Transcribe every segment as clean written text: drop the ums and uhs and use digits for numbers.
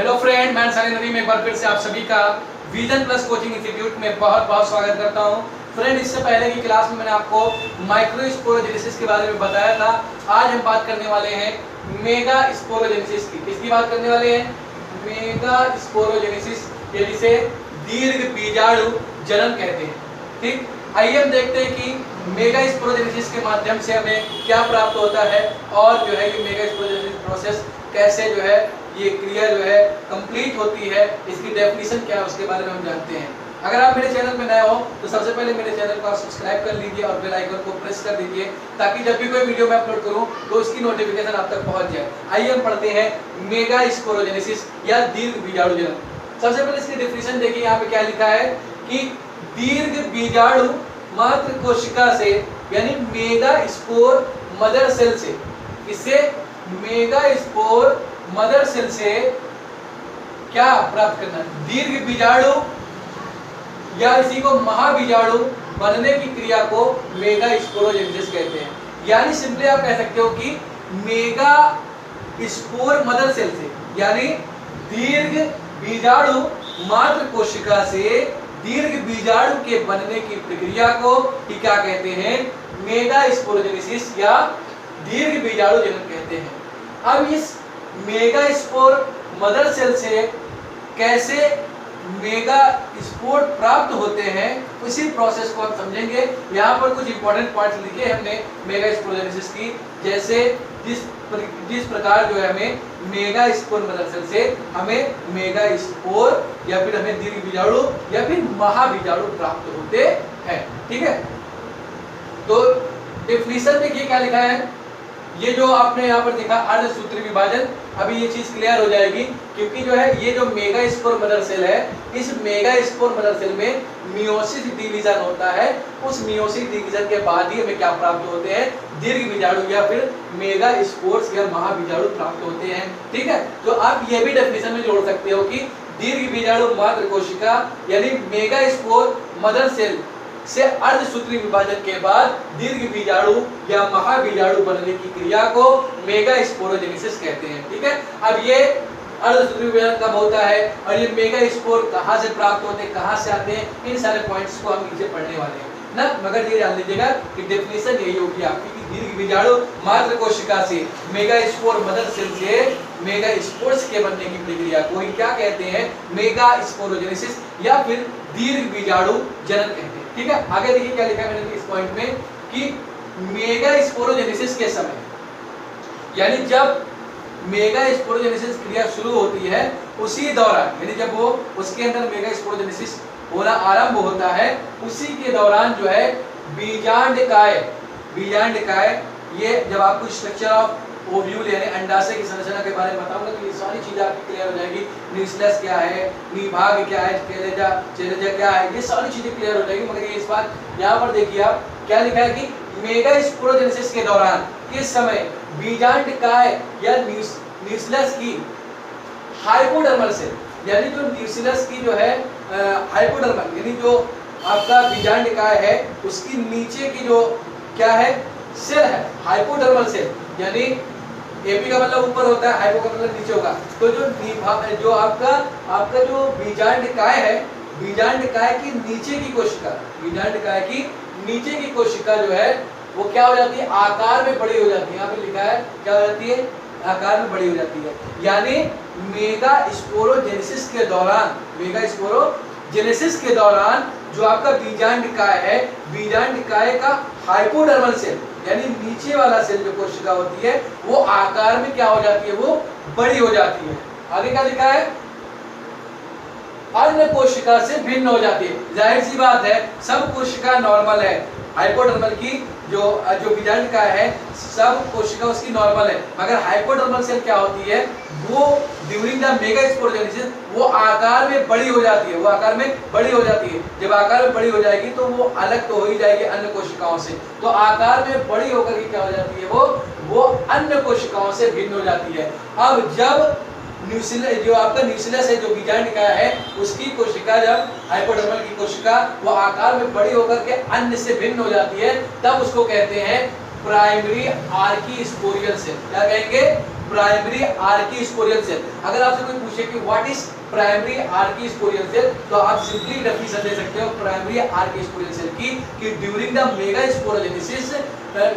Hello friend, मैं सानी नदी में एक बार फिर से आप सभी का विजन प्लस कोचिंग इंस्टीट्यूट में बहुत बहुत स्वागत करता हूं। फ्रेंड, इससे पहले की क्लास में मैंने आपको माइक्रोस्पोरोजेनेसिस के बारे में बताया था। आज हम बात करने वाले हैं मेगा स्पोरोजेनेसिस की। किसकी बात करने वाले हैं? मेगा स्पोरोजेनेसिस, जिसे दीर्घ बीजाणु जनन कहते हैं। ठीक, आइए हम देखते हैं कि मेगा स्पोरोजेनेसिस के माध्यम से हमें क्या प्राप्त होता है और जो है ये मेगा स्पोरोजेनेसिस प्रोसेस कैसे जो है ये क्रिया जो है कंप्लीट होती है, इसकी डेफिनेशन क्या है उसके बारे में हम जानते हैं। अगर आप मेरे चैनल में नए हो तो सबसे पहले मेरे चैनल को आप सब्सक्राइब कर लीजिए और बेल आइकन को प्रेस कर दीजिए, ताकि जब भी कोई वीडियो मैं अपलोड करूं तो उसकी नोटिफिकेशन आप तक पहुंच जाए। आइए हम पढ़ते हैं मेगा स्पोरोजेनेसिस या दीर्घ बीजाणु जनन। सबसे पहले इसकी डेफिनेशन देखिए, यहाँ पे क्या लिखा है कि दीर्घ बीजाणु मात्र कोशिका से यानी मेगा स्पोर मदर सेल से, इससे मेगा स्पोर मदर सेल से क्या प्राप्त करना है? दीर्घ बीजाणु या इसी को महाबीजाणु बनने की क्रिया को मेगा स्पोरोजेनेसिस कहते हैं। यानी सिंपली आप कह सकते हो कि मेगा स्पोर मदर सेल से यानी दीर्घ बीजाणु मात्र कोशिका से दीर्घ बीजाणु के बनने की प्रक्रिया को क्या कहते हैं? मेगा स्पोरोजेनेसिस या दीर्घ बीजाणु जनन कहते हैं। अब इस मेगा स्पोर मदर सेल से कैसे मेगा स्पोर प्राप्त होते हैं, उसी प्रोसेस को हम समझेंगे। यहाँ पर कुछ इंपॉर्टेंट पॉइंट्स लिखे हमने मेगा स्पोरोजेनेसिस की, जैसे जिस प्रकार जो है हमें मेगा स्पोर मदर सेल से हमें मेगा स्पोर या फिर हमें दीर्घ बीजाणु या फिर महाबीजाणु प्राप्त होते हैं। ठीक है, तो डेफिनेशन देखिए क्या लिखा है। ये जो आपने यहाँ पर देखा अर्धसूत्री विभाजन, अभी ये चीज क्लियर हो जाएगी, क्योंकि जो है ये जो मेगा स्पोर मदर सेल है, इस मेगा स्पोर मदर सेल में मियोसिस डिवीजन होता है। उस मियोसिस डिवीजन के बाद ही हमें क्या प्राप्त होते हैं? दीर्घ बीजाणु या फिर मेगा स्पोर्स या महाबीजाणु प्राप्त होते हैं। ठीक है, तो आप ये भी डेफिनेशन में जोड़ सकते हो कि दीर्घ बीजाणु मात्र कोशिका यानी मेगा स्पोर मदर सेल से अर्धसूत्री विभाजन के बाद दीर्घ बीजाणु या महाबीजाणु बनने की क्रिया को मेगा स्पोरोजेनेसिस कहते हैं। ठीक है, अब ये अर्धसूत्री विभाजन कब होता है और ये मेगा स्पोर कहाँ से प्राप्त होते हैं, कहाँ से आते हैं, इन सारे पॉइंट्स को हम नीचे पढ़ने वाले हैं ना। मगर ये जान लीजिएगा कि डेफिनेशन यही होगी आपकी कि दीर्घ बीजाणु मात्र कोशिका से मेगा स्पोर मदर सेल से मेगा स्पोर्स के बनने की प्रक्रिया को क्या कहते हैं? मेगा स्पोरोजेनेसिस या फिर दीर्घ बीजाणु जनन कहते हैं। ठीक है, आगे देखिए क्या लिखा है मैंने इस पॉइंट में कि मेगा स्पोरोजेनेसिस के समय यानी जब मेगा स्पोरोजेनेसिस क्रिया शुरू होती है उसी दौरान, यानी जब वो उसके अंदर मेगा स्पोरोजेनेसिस होना आरंभ होता है उसी के दौरान जो है बीजांडकाय ये जब आपको स्ट्रक्चर ऑफ ओव्यूल यानी अंडाशय की संरचना के बारे में बताऊंगा तो ये सारी चीजें आपकी क्लियर हो जाएगी। न्यूक्लियस क्या है, निभाग क्या है, चेलेजा क्या है, ये सारी चीजें क्लियर हो जाएगी। मगर ये इस बात यहाँ पर देखिए आप क्या लिखा है कि मेगा स्पोरोजेनेसिस के दौरान किस समय बीजांडकाय या न्यूक्लियस की हाइपोडर्मल सेल यानी जो न्यूक्लियस की जो है हाइपोडर्मल यानी जो आपका बीजांडकाय है उसकी नीचे की जो क्या है सेल है हाइपोडर्मल सेल, यानी एपी का मतलब ऊपर होता है, हाइपो का मतलब नीचे होगा। तो जो आपका जो बीजांडकाय है, बीजांडकाय की नीचे की कोशिका, बीजांडकाय की नीचे की कोशिका जो है वो क्या हो जाती है? आकार में बड़ी हो जाती है। यहाँ पे लिखा है क्या हो जाती है? आकार में बड़ी हो जाती है। यानी मेगा स्पोरोजेनेसिस के दौरान, मेगा स्पोरोजेनेसिस के दौरान जो आपका बीजांडकाय है, बीजांडकाय का हाइपोडर्मल सेल यानी नीचे वाला सेल जो कोशिका होती है वो आकार में क्या हो जाती है? वो बड़ी हो जाती है। आगे क्या लिखा है? अन्य कोशिका से भिन्न हो जाती है। जाहिर सी बात है सब कोशिका नॉर्मल है, हाइपोडर्मल की जो बीजांडकाय है सब कोशिका उसकी नॉर्मल है, मगर हाइपोडर्मल सेल क्या होती है? वो ड्यूरिंग द मेगा स्पोरोजेनेसिस वो आकार में बड़ी हो जाती है, वो आकार में बड़ी हो जाती है। जब आकार में बड़ी हो जाएगी तो वो अलग तो हो ही जाएगी अन्य कोशिकाओं से, तो आकार में बड़ी होकर के क्या हो जाती है? वो अन्य कोशिकाओं से भिन्न हो जाती है। अब जब न्यूक्लियस जो आपका न्यूक्लियस है जो बीजांडकाय है उसकी कोशिका जब हाइपोडर्मल की कोशिका वो आकार में बड़ी होकर के अन्य से भिन्न हो जाती है तब उसको कहते हैं प्राइमरी आर्की स्पोरियल सेल। क्या कहेंगे? Primary archesporial cell. अगर आपसे कोई पूछे कि what is primary archesporial cell, तो आप सिंपली डेफिनेशन दे सकते हो प्राइमरी आर्की स्पोरियल सेल की कि ड्यूरिंग द मेगा स्पोरोजेनेसिस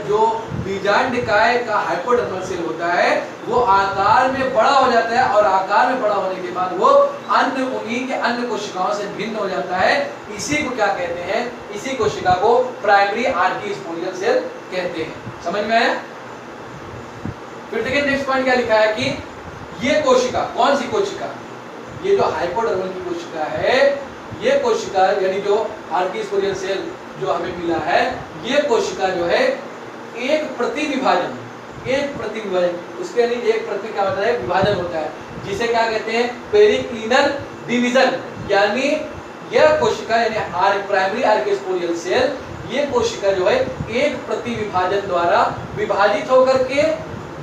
जो बीजांडकाय का हाइपोडर्मल सेल होता है वो आकार में बड़ा हो जाता है और आकार में बड़ा होने के बाद वो उन्हीं के अन्य कोशिकाओं से भिन्न हो जाता है। इसी को क्या कहते हैं, इसी कोशिका को प्राइमरी आर्की स्पोरियल सेल कहते हैं। समझ में आया? फिर देखिए नेक्स्ट पॉइंट क्या लिखा है कि ये कोशिका, कौन सी कोशिका, ये जो हाइपोडर्मल की कोशिका है, ये कोशिका यानी जो आर्की स्पोरियल सेल जो हमें मिला है, ये कोशिका जो है एक प्रतिविभाजन, उसके यानी एक प्रति क्या होता है, विभाजन होता है, जिसे क्या कहते हैं, पेरिक्लिनल डिवीजन। यानी यह कोशिका यानी प्राइमरी आर्की स्पोरियल सेल, ये कोशिका जो है एक प्रतिविभाजन द्वारा विभाजित होकर के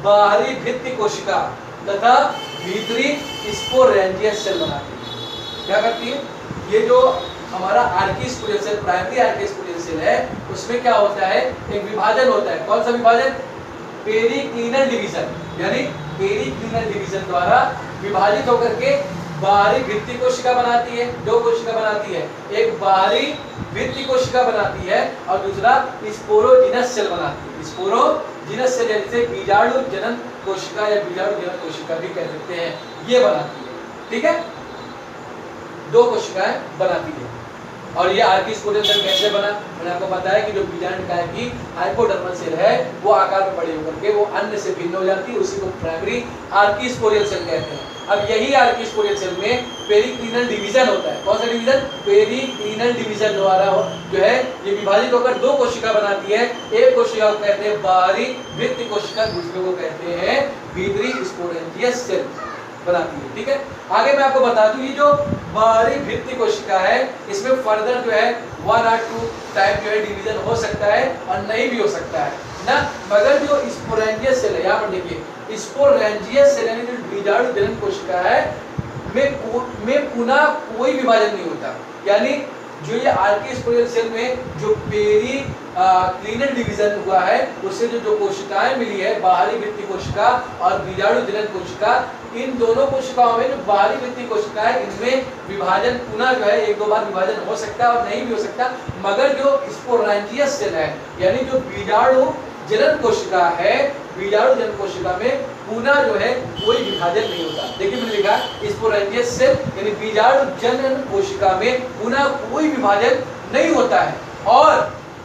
बाहरी भित्ति कोशिका तथा भीतरी स्पोरेंजियस सेल बनाती है। क्या करती है? ये जो हमारा archesporial cell, primary archesporial cell है, उसमें क्या होता है, एक विभाजन होता है। कौन सा विभाजन? Periclinal division. यानी पेरिक्लिनल डिवीजन द्वारा विभाजित होकर के बाहरी भित्ति कोशिका बनाती है। दो कोशिका बनाती है, एक बाहरी भित्ति कोशिका बनाती है और दूसरा स्पोरोजिनस सेल बनाती है। स्पोरोजिनस सेल जैसे बीजाणु जनन कोशिका या बीजाणु जनन कोशिका भी कह सकते हैं, ये बनाती है। ठीक है, दो कोशिकाएं बनाती है। और ये आर्की स्पोरियल सेल कैसे बना? मैंने आपको बताया कि जो बीजांडकाय की हाइपोडर्मल सेल है वो आकार में बड़ी होकर के वो अन्य से भिन्न हो जाती है, उसी को प्राइमरी आर्की स्पोरियल सेल कहते हैं। अब यही आर्की स्पोरियल सेल में पेरिक्लिनल डिवीजन होता है। कौन सा डिवीजन? पेरिक्लिनल डिवीजन द्वारा जो है ये विभाजित होकर दो कोशिका बनाती है। एक कोशिका को कहते हैं बाहरी भित्ति कोशिका, दूसरे को कहते हैं भीतरी स्पोरेंजियस सेल बनाती है। ठीक है, आगे मैं आपको बता दूं, ये जो बाहरी भित्ति कोशिका है इसमें फर्दर जो है 1 और 2 टाइप जो है डिवीजन हो सकता है और नहीं भी हो सकता है ना। मगर जो स्पोरेंजियस सेल है, यहाँ पर देखिए स्पोरेंजियस सेल यानी जो बीजाणु जनन कोशिका है में पुनः कोई विभाजन नहीं होता। यानी जो ये आर्की स्पोरियल सेल में जो पेरिक्लिनल डिवीजन हुआ है उससे जो कोशिकाएं मिली है, बाहरी भित्ति कोशिका और बीजाणु जनन कोशिका, इन दोनों कोशिकाओं में जो बाहरी भित्ति कोशिका है इनमें विभाजन पुनः जो है एक दो बार विभाजन हो सकता है और नहीं भी हो सकता। मगर जो स्पोरेंजियस सेल है यानी जो बीजाणु जनन कोशिका है, बीजाणु जनन कोशिका में पुनः जो है कोई विभाजन नहीं होता। देखिए मैंने लिखा स्पोरेंजियस सेल यानी बीजाणु जनन कोशिका में पुनः कोई विभाजन नहीं होता है। और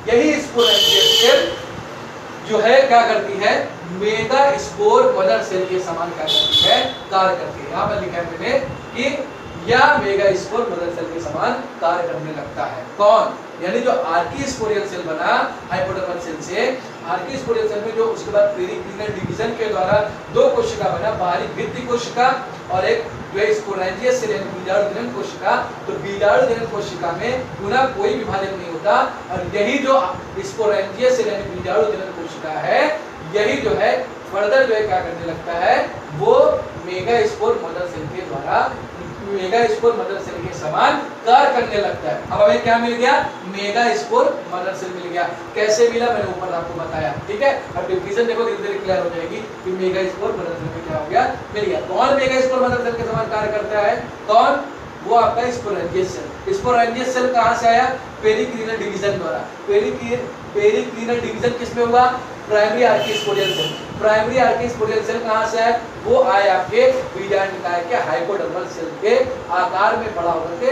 यही स्पोरेंजियस सेल जो है क्या करती है, मेगा स्पोर मदर सेल के समान क्या करती है, कार्य करती है। यहाँ पर लिखा है मैंने कि यह मेगा स्पोर मदर सेल के समान कार्य करने लगता है। कौन? यानी जो आर्की स्पोरियल सेल बना हाइपोडर्मल सेल से, आर्की स्पोरियल सेल में जो उसके बाद पेरिक्लिनल डिवीजन के द्वारा दो कोशिका बना, बाहरी भित्ति कोशिका और एक जो है स्पोरेंजियस सेल यानी बीजाणु जनन कोशिका। तो बीजाणु जनन कोशिका में पुनः कोई विभाजन नहीं होता और यही जो स्पोरेंजियस सेल यानी बीजाणु जनन कोशिका है, यही जो है फर्दर जो है क्या करने लगता है, वो मेगा स्पोर मदर सेल के द्वारा मेगा स्पोर मदर सेल के समान कार्य करने लगता है। अब हमें क्या मिल गया? मेगा स्पोर मदर सेल मिल गया। कैसे मिला मैंने ऊपर आपको बताया। ठीक है, अब डिवीजन देखो धीरे धीरे क्लियर हो जाएगी कि मेगा स्पोर मदर सेल में क्या हो गया, मिल गया। कौन मेगा स्पोर मदर सेल के समान कार्य करता है? कौन? वो आपका स्पोरेंजियस सेल। स्पोरेंजियस सेल कहाँ से आया? पेरिक्लिनल डिवीजन द्वारा। पेरिक्लिनल डिवीजन किसमें हुआ? Primary archesporial cell. Primary archesporial cell कहाँ से आए? वो आए आपके बीजांडकाय के हाइपोडर्मल सेल के आकार में बड़ा होकर के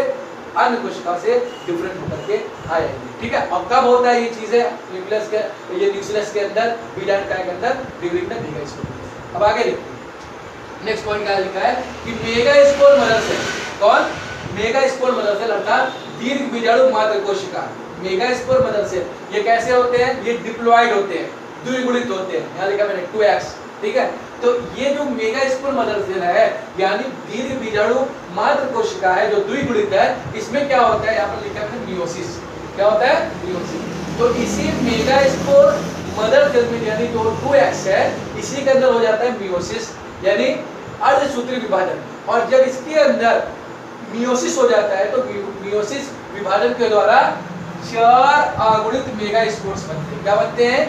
अन्य कोशिका से डिफरेंट होकर के आएंगे। ठीक है, अब कब होता है ये चीजें न्यूक्लियस के, ये न्यूक्लियस के अंदर, बीजांडकाय के अंदर ड्यूरिंग द मेगा स्पोर। अब आगे देखिए नेक्स्ट पॉइंट क्या लिखा है कि मेगा स्पोर मदर सेल। कौन? मेगा स्पोर मदर सेल अर्थात दीर्घ बीजाणु मात्र कोशिका। मेगा स्पोर मदर सेल ये कैसे होते हैं? ये डिप्लॉइड होते हैं, द्विगुणित होते हैं। यहाँ लिखा मैंने 2x। ठीक है, तो ये जो मेगा स्पोर मदर सेल है यानी दीर्घ बीजाणु मात्र कोशिका है जो द्विगुणित है, इसमें क्या होता है? यहाँ पर लिखा है मियोसिस। क्या होता है? मियोसिस। तो इसी मेगा स्पोर मदर सेल में यानी जो 2x है इसी के अंदर हो जाता है मियोसिस यानी अर्धसूत्री विभाजन। और जब इसके अंदर मियोसिस हो जाता है तो मियोसिस विभाजन के द्वारा 4 अगुणित मेगा स्पोर्स बनते हैं। क्या बनते हैं?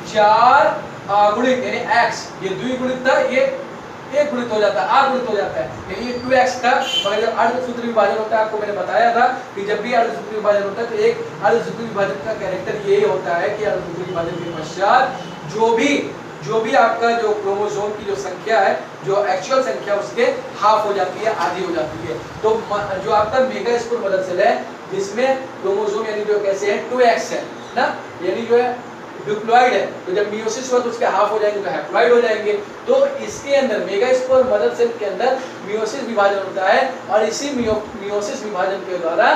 4 अगुणित यानी x, ये द्विगुणित था, ये एक गुणित हो जाता है, आर गुणित हो जाता है, यानी ये 2x था। मगर जब अर्धसूत्री विभाजन होता है, आपको मैंने बताया था कि जब भी अर्धसूत्री विभाजन होता है तो एक अर्धसूत्री विभाजन का कैरेक्टर यही होता है कि अर्धसूत्री विभाजन के पश्चात जो भी आपका जो क्रोमोसोम की जो संख्या है, जो एक्चुअल संख्या उसके हाफ हो जाती है, आधी हो जाती है। तो जो आपका मेगा स्पोर मदर सेल है जिसमें क्रोमोसोम यानी जो कैसे है 2x है ना, यानी जो है डिप्लॉइड है, तो जब मियोसिस हुआ तो उसके हाफ हो जाएंगे तो हैप्लॉइड हो जाएंगे। तो इसके अंदर मेगा स्पोर मदर सेल के अंदर मियोसिस विभाजन होता है और इसी मियोसिस विभाजन के द्वारा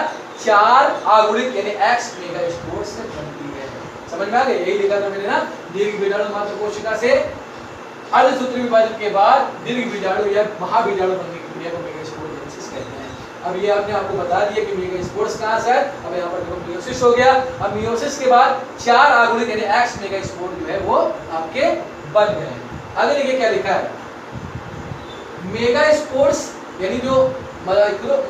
4 आगुणिक यानी एक्स मेगा स्पोर से बनती है। समझ में आ गया? यही लिखा था मैंने ना, दीर्घ बीजाणु मात्र कोशिका से अर्धसूत्री विभाजन के बाद दीर्घ बीजाणु या महाबीजाणु बनने की क्रिया को मेगा स्पोर जेनेसिस कहते हैं। अब ये आपको बता दिया कि मेगा स्पोर्स कहाँ से है। अब यहाँ पर देखो मियोसिस हो गया। अब मियोसिस के बाद 4 आगुणिक यानी एक्स मेगा स्पोर जो है वो आपके बन गए हैं। आगे देखिए क्या लिखा है, मेगा स्पोर्स यानी जो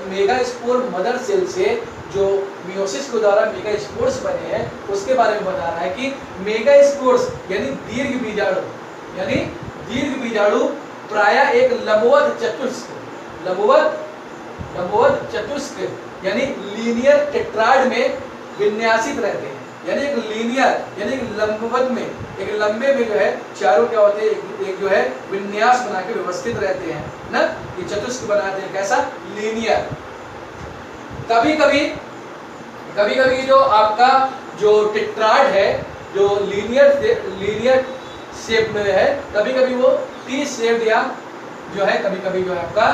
मेगा स्पोर मदर सेल से जो मियोसिस के द्वारा मेगा स्पोर्स बने हैं उसके बारे में बता रहा है कि मेगा स्पोर्स यानी दीर्घ बीजाणु प्रायः एक लंबवत चतुष्क यानी लीनियर टेट्राड में विन्यासित रहते हैं। यानी एक लीनियर यानी एक लंबवत में, एक लंबे में जो है चारों क्या होते हैं, एक जो है विन्यास बना के व्यवस्थित रहते हैं ना, ये चतुष्क बनाते हैं। कैसा? लीनियर। कभी कभी जो आपका जो टेट्राड है जो लीनियर शेप में है, कभी कभी वो टी शेप या जो है कभी कभी जो है आपका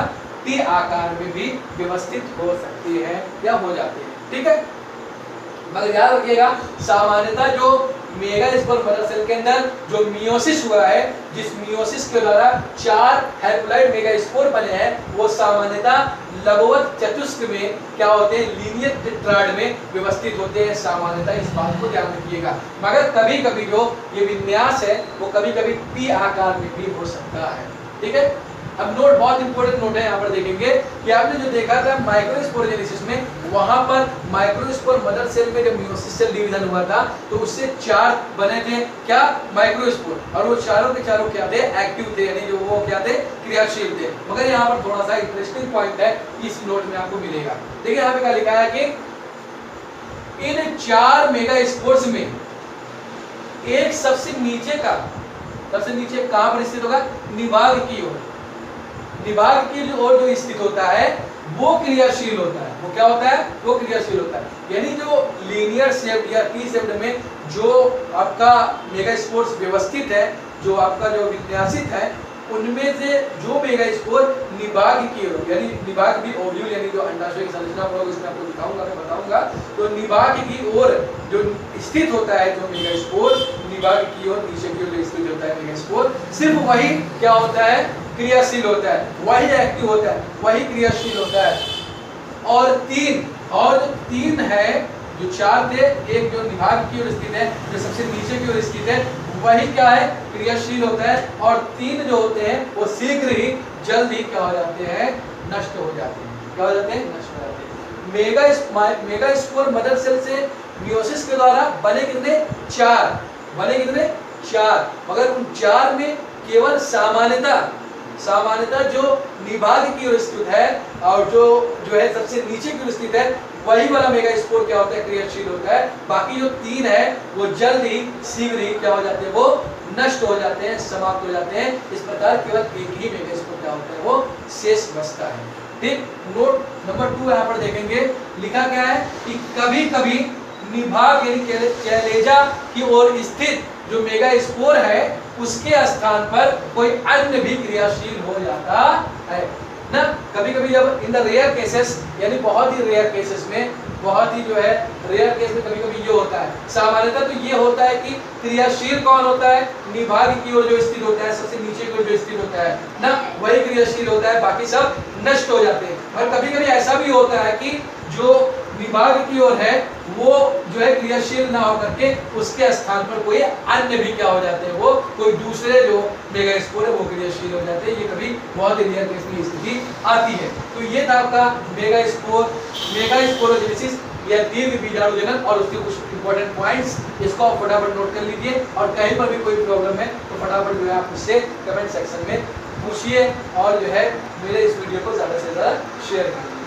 टी आकार में भी व्यवस्थित हो सकती है या हो जाती है। ठीक है, मगर याद रखिएगा सामान्यतः जो मेगा स्पोर मदर सेल के अंदर जो मियोसिस हुआ है, जिस मियोसिस के द्वारा 4 हैप्लॉइड मेगा स्पोर बने हैं, वो सामान्यतः लंबवत चतुष्क में क्या होते हैं, लीनियर टेट्राड में व्यवस्थित होते हैं। सामान्यतः इस बात को ध्यान रखिएगा। मगर कभी कभी जो ये विन्यास है वो कभी कभी टी आकार में भी हो सकता है। ठीक है, अब नोट, बहुत इंपॉर्टेंट नोट है यहाँ पर देखेंगे कि आपने जो देखा था माइक्रोस्पोरोजेनेसिस में, वहां पर माइक्रोस्पोर मदर सेल में जब मियोसिस सेल डिवीजन हुआ था तो उससे 4 बने थे क्या, माइक्रोस्पोर, और वो चारों के चारों क्या थे, एक्टिव थे, यानी जो वो क्या थे, क्रियाशील थे। मगर यहाँ पर थोड़ा सा इंटरेस्टिंग पॉइंट है, इस नोट में आपको मिलेगा। देखिए यहाँ पे क्या लिखा है कि इन 4 मेगा स्पोर्स में एक सबसे नीचे कहाँ पर स्थित होगा, निभाग की ओर, निभाग की ओर जो स्थित होता है वो क्रियाशील होता है। वो क्या होता है, वो क्रियाशील होता है। यानी जो लीनियर शेप या टी शेप में जो आपका मेगा स्पोर्स व्यवस्थित है, जो आपका जो विन्यासित है, उनमें से जो मेगा स्पोर निभाग की ओर, यानी निभाग भी ओव्यूल यानी जो अंडाशय की संरचना होगा उसमें आपको दिखाऊंगा, मैं बताऊंगा, तो निभाग की ओर जो स्थित होता है जो मेगा स्पोर, निभाग की ओर नीचे की ओर स्थित होता है मेगा स्पोर, सिर्फ वही क्या होता है, क्रियाशील होता है, वही एक्टिव होता है, वही क्रियाशील होता है। और 3 है, जो 4 थे, एक जो निभाग की ओर स्थित है, जो सबसे नीचे की ओर स्थित है, वही क्या है, क्रियाशील होता है। और 3 जो होते हैं वो शीघ्र ही जल्द ही क्या हो जाते हैं, नष्ट हो जाते हैं। क्या हो जाते हैं, नष्ट हो जाते हैं। मेगा स्पोर मदर सेल से मियोसिस के द्वारा बने कितने, 4 बने, कितने, 4। मगर उन 4 में केवल सामान्यतः जो निभाग की ओर स्थित है और जो है सबसे नीचे की ओर स्थित है, वही वाला मेगा स्पोर क्या होता है, क्रियाशील होता है। बाकी जो 3 है वो जल्द ही, शीघ्र ही क्या हो जाते हैं, वो नष्ट हो जाते हैं, समाप्त हो जाते हैं। इस प्रकार केवल एक ही मेगा स्पोर क्या होता है, वो शेष बचता है। ठीक, नोट नंबर 2 यहाँ पर देखेंगे, लिखा क्या है कि कभी कभी निभाग यानी कैलेजा की ओर स्थित जो मेगा स्पोर है उसके स्थान पर कोई अन्य भी क्रियाशील हो जाता है ना। कभी कभी जब इन द रेयर केसेस, यानी बहुत ही रेयर केसेस में, बहुत ही जो है रेयर केस में कभी कभी ये होता है। सामान्यतः तो ये होता है कि क्रियाशील कौन होता है, निभाग की ओर जो स्थित होता है, सबसे नीचे की ओर जो स्थित होता है ना, वही क्रियाशील होता है, बाकी सब नष्ट हो जाते हैं। और कभी कभी ऐसा भी होता है कि जो निभाग की ओर है वो जो है क्रियाशील ना होकर के उसके स्थान पर कोई अन्य भी क्या हो जाते हैं, वो कोई दूसरे जो मेगा स्पोर है वो क्रियाशील हो जाते हैं। ये कभी बहुत ही रेयर केस में स्थिति आती है। तो ये था आपका मेगा स्पोरोजेनेसिस यह दीर्घ बीजाणु जनन और उसके कुछ इंपॉर्टेंट पॉइंट्स, इसको आप फटाफट नोट कर लीजिए। और कहीं पर भी कोई प्रॉब्लम है तो फटाफट जो है आप मुझसे कमेंट सेक्शन में पूछिए और जो है मेरे इस वीडियो को ज़्यादा से ज़्यादा शेयर कीजिए।